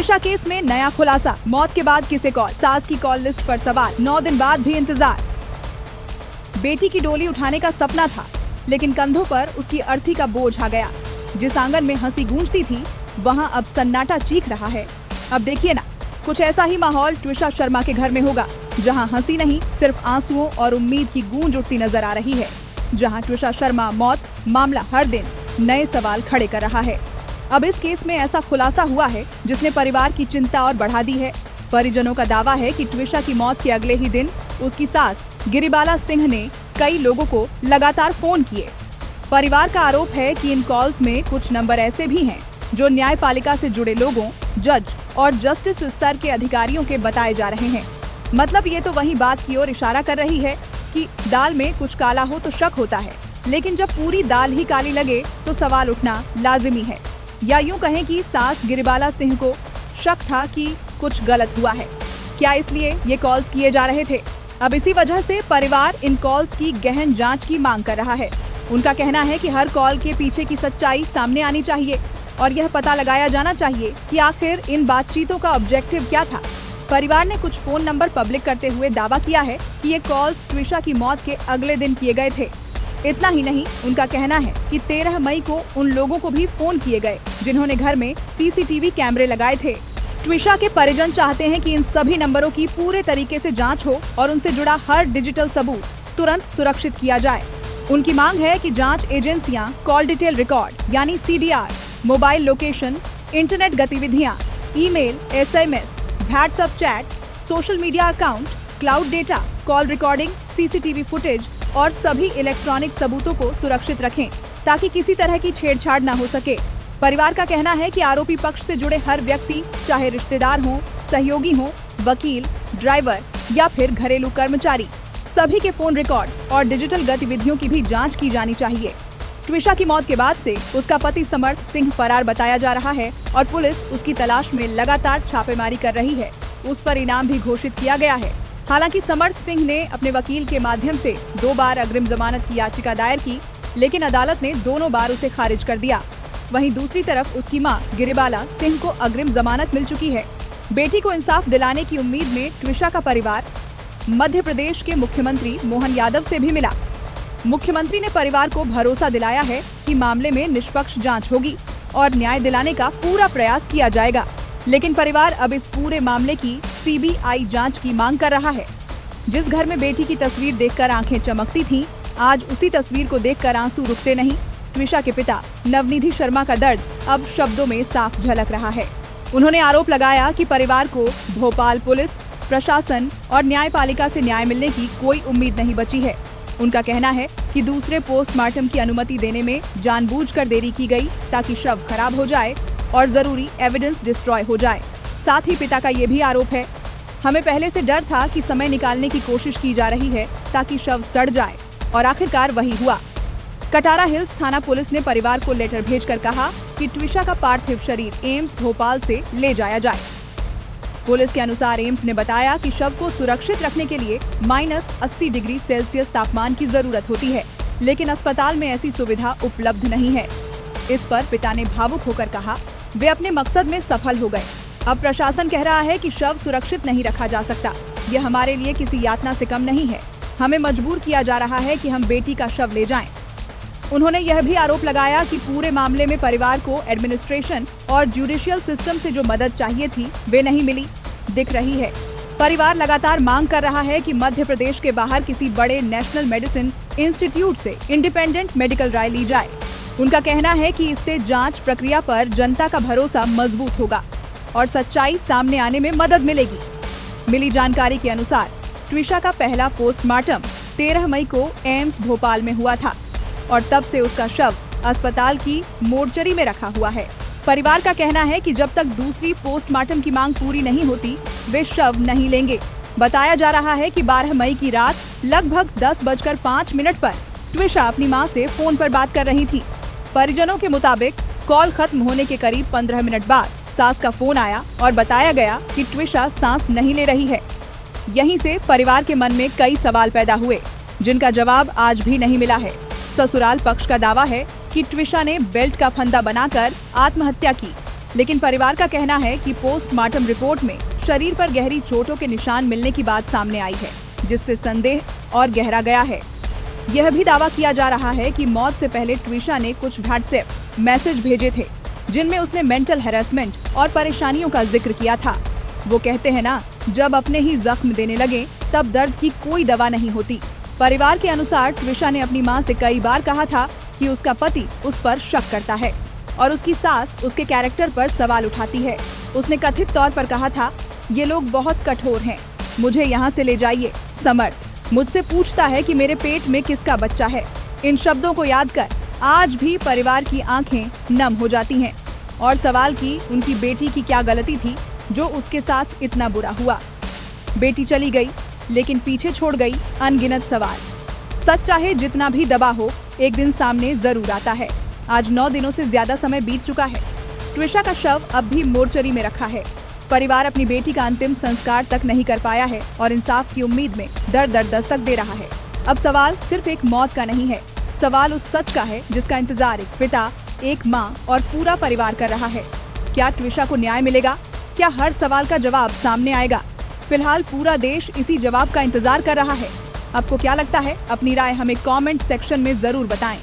Twisha case में नया खुलासा, मौत के बाद किसे कॉल, सास की कॉल लिस्ट पर सवाल, 9 दिन बाद भी इंतजार। बेटी की डोली उठाने का सपना था, लेकिन कंधों पर उसकी अर्थी का बोझ आ गया। जिस आंगन में हंसी गूंजती थी, वहां अब सन्नाटा चीख रहा है। अब देखिए ना, कुछ ऐसा ही माहौल ट्विशा शर्मा के घर में होगा, जहां हंसी नहीं, सिर्फ आंसुओं और उम्मीद की गूंज उठती नजर आ रही है। जहां ट्विशा शर्मा मौत मामला हर दिन नए सवाल खड़े कर रहा है। अब इस केस में ऐसा खुलासा हुआ है जिसने परिवार की चिंता और बढ़ा दी है। परिजनों का दावा है कि ट्विशा की मौत के अगले ही दिन उसकी सास गिरिबाला सिंह ने कई लोगों को लगातार फोन किए। परिवार का आरोप है कि इन कॉल्स में कुछ नंबर ऐसे भी हैं जो न्यायपालिका से जुड़े लोगों, जज और जस्टिस स्तर के अधिकारियों के बताए जा रहे हैं। मतलब ये तो वही बात की ओर इशारा कर रही है कि दाल में कुछ काला हो तो शक होता है, लेकिन जब पूरी दाल ही काली लगे तो सवाल उठना लाजिमी है। या यूं कहें कि सास गिरिबाला सिंह को शक था कि कुछ गलत हुआ है। क्या इसलिए ये कॉल्स किए जा रहे थे? अब इसी वजह से परिवार इन कॉल्स की गहन जांच की मांग कर रहा है। उनका कहना है कि हर कॉल के पीछे की सच्चाई सामने आनी चाहिए और यह पता लगाया जाना चाहिए कि आखिर इन बातचीतों का ऑब्जेक्टिव क्या था। परिवार ने कुछ फोन नंबर पब्लिक करते हुए दावा किया है कि ये कॉल्स ट्विशा की मौत के अगले दिन किए गए थे। इतना ही नहीं, उनका कहना है कि 13 मई को उन लोगों को भी फोन किए गए जिन्होंने घर में सीसीटीवी कैमरे लगाए थे। ट्विशा के परिजन चाहते हैं कि इन सभी नंबरों की पूरे तरीके से जांच हो और उनसे जुड़ा हर डिजिटल सबूत तुरंत सुरक्षित किया जाए। उनकी मांग है कि जांच एजेंसियां कॉल डिटेल रिकॉर्ड यानी CDR, मोबाइल लोकेशन, इंटरनेट गतिविधियां, email, SMS, WhatsApp chat, social media account, cloud data, call recording, CCTV footage और सभी इलेक्ट्रॉनिक सबूतों को सुरक्षित रखें ताकि किसी तरह की छेड़छाड़ न हो सके। परिवार का कहना है कि आरोपी पक्ष से जुड़े हर व्यक्ति, चाहे रिश्तेदार हो, सहयोगी हो, वकील, ड्राइवर या फिर घरेलू कर्मचारी, सभी के फोन रिकॉर्ड और डिजिटल गतिविधियों की भी जांच की जानी चाहिए। ट्विशा की मौत के बाद से उसका पति समर्थ सिंह फरार बताया जा रहा है और पुलिस उसकी तलाश में लगातार छापेमारी कर रही है। उस पर इनाम भी घोषित किया गया है। हालांकि समर्थ सिंह ने अपने वकील के माध्यम से 2 बार अग्रिम जमानत की याचिका दायर की, लेकिन अदालत ने दोनों बार उसे खारिज कर दिया। वहीं दूसरी तरफ उसकी मां गिरिबाला सिंह को अग्रिम जमानत मिल चुकी है। बेटी को इंसाफ दिलाने की उम्मीद में ट्विशा का परिवार मध्य प्रदेश के मुख्यमंत्री मोहन यादव से भी मिला। मुख्यमंत्री ने परिवार को भरोसा दिलाया है कि मामले में निष्पक्ष जांच होगी और न्याय दिलाने का पूरा प्रयास किया जाएगा। लेकिन परिवार अब इस पूरे मामले की CBI जांच की मांग कर रहा है। जिस घर में बेटी की तस्वीर देखकर आंखें चमकती थीं, आज उसी तस्वीर को देखकर आंसू रुकते नहीं। ट्विशा के पिता नवनिधि शर्मा का दर्द अब शब्दों में साफ झलक रहा है। उन्होंने आरोप लगाया कि परिवार को भोपाल पुलिस, प्रशासन और न्यायपालिका से न्याय मिलने की कोई उम्मीद नहीं बची है। उनका कहना है कि दूसरे पोस्टमार्टम की अनुमति देने में जानबूझकर देरी की गई ताकि शव खराब हो जाए और जरूरी एविडेंस डिस्ट्रॉय हो जाए। साथ ही पिता का ये भी आरोप है, हमें पहले से डर था कि समय निकालने की कोशिश की जा रही है ताकि शव सड़ जाए, और आखिरकार वही हुआ। कटारा हिल्स थाना पुलिस ने परिवार को लेटर भेजकर कहा कि ट्विशा का पार्थिव शरीर एम्स भोपाल से ले जाया जाए। पुलिस के अनुसार एम्स ने बताया कि शव को सुरक्षित रखने के लिए -80 डिग्री सेल्सियस तापमान की जरूरत होती है, लेकिन अस्पताल में ऐसी सुविधा उपलब्ध नहीं है। इस पर पिता ने भावुक होकर कहा, वे अपने मकसद में सफल हो गए। अब प्रशासन कह रहा है कि शव सुरक्षित नहीं रखा जा सकता। यह हमारे लिए किसी यातना से कम नहीं है। हमें मजबूर किया जा रहा है कि हम बेटी का शव ले जाएं। उन्होंने यह भी आरोप लगाया कि पूरे मामले में परिवार को एडमिनिस्ट्रेशन और जुडिशियल सिस्टम से जो मदद चाहिए थी, वे नहीं मिली दिख रही है। परिवार लगातार मांग कर रहा है कि मध्य प्रदेश के बाहर किसी बड़े नेशनल मेडिसिन इंस्टीट्यूट से इंडिपेंडेंट मेडिकल राय ली जाए। उनका कहना है कि इससे जांच प्रक्रिया पर जनता का भरोसा मजबूत होगा और सच्चाई सामने आने में मदद मिलेगी। मिली जानकारी के अनुसार ट्विशा का पहला पोस्टमार्टम 13 मई को एम्स भोपाल में हुआ था और तब से उसका शव अस्पताल की मोर्चरी में रखा हुआ है। परिवार का कहना है कि जब तक दूसरी पोस्टमार्टम की मांग पूरी नहीं होती, वे शव नहीं लेंगे। बताया जा रहा है कि 12 मई की रात लगभग 10:05 पर ट्विशा अपनी मां से फोन पर बात कर रही थी। परिजनों के मुताबिक कॉल खत्म होने के करीब 15 मिनट बाद सास का फोन आया और बताया गया कि ट्विशा सांस नहीं ले रही है। यहीं से परिवार के मन में कई सवाल पैदा हुए, जिनका जवाब आज भी नहीं मिला है। ससुराल पक्ष का दावा है कि ट्विशा ने बेल्ट का फंदा बनाकर आत्महत्या की, लेकिन परिवार का कहना है कि पोस्टमार्टम रिपोर्ट में शरीर पर गहरी चोटों के निशान मिलने की बात सामने आई है, जिससे संदेह और गहरा गया है। यह भी दावा किया जा रहा है कि मौत से पहले ट्विशा ने कुछ व्हाट्सएप मैसेज भेजे थे, जिनमें उसने मेंटल हैरेसमेंट और परेशानियों का जिक्र किया था। वो कहते हैं ना, जब अपने ही जख्म देने लगे तब दर्द की कोई दवा नहीं होती। परिवार के अनुसार ट्विशा ने अपनी मां से कई बार कहा था कि उसका पति उस पर शक करता है और उसकी सास उसके कैरेक्टर पर सवाल उठाती है। उसने कथित तौर पर कहा था, ये लोग बहुत कठोर हैं, मुझे यहाँ से ले जाइए। समर्थ मुझसे पूछता है कि मेरे पेट में किसका बच्चा है। इन शब्दों को याद कर आज भी परिवार की आंखें नम हो जाती हैं और सवाल की उनकी बेटी की क्या गलती थी जो उसके साथ इतना बुरा हुआ। बेटी चली गई, लेकिन पीछे छोड़ गई अनगिनत सवाल। सच चाहे जितना भी दबा हो, एक दिन सामने जरूर आता है। आज 9 दिनों से ज्यादा समय बीत चुका है। ट्विशा का शव अब भी मोर्चरी में रखा है। परिवार अपनी बेटी का अंतिम संस्कार तक नहीं कर पाया है और इंसाफ की उम्मीद में दर दर दस्तक दे रहा है। अब सवाल सिर्फ एक मौत का नहीं है, सवाल उस सच का है जिसका इंतजार एक पिता, एक माँ और पूरा परिवार कर रहा है। क्या ट्विशा को न्याय मिलेगा? क्या हर सवाल का जवाब सामने आएगा? फिलहाल पूरा देश इसी जवाब का इंतजार कर रहा है। आपको क्या लगता है? अपनी राय हमें कमेंट सेक्शन में जरूर बताएं।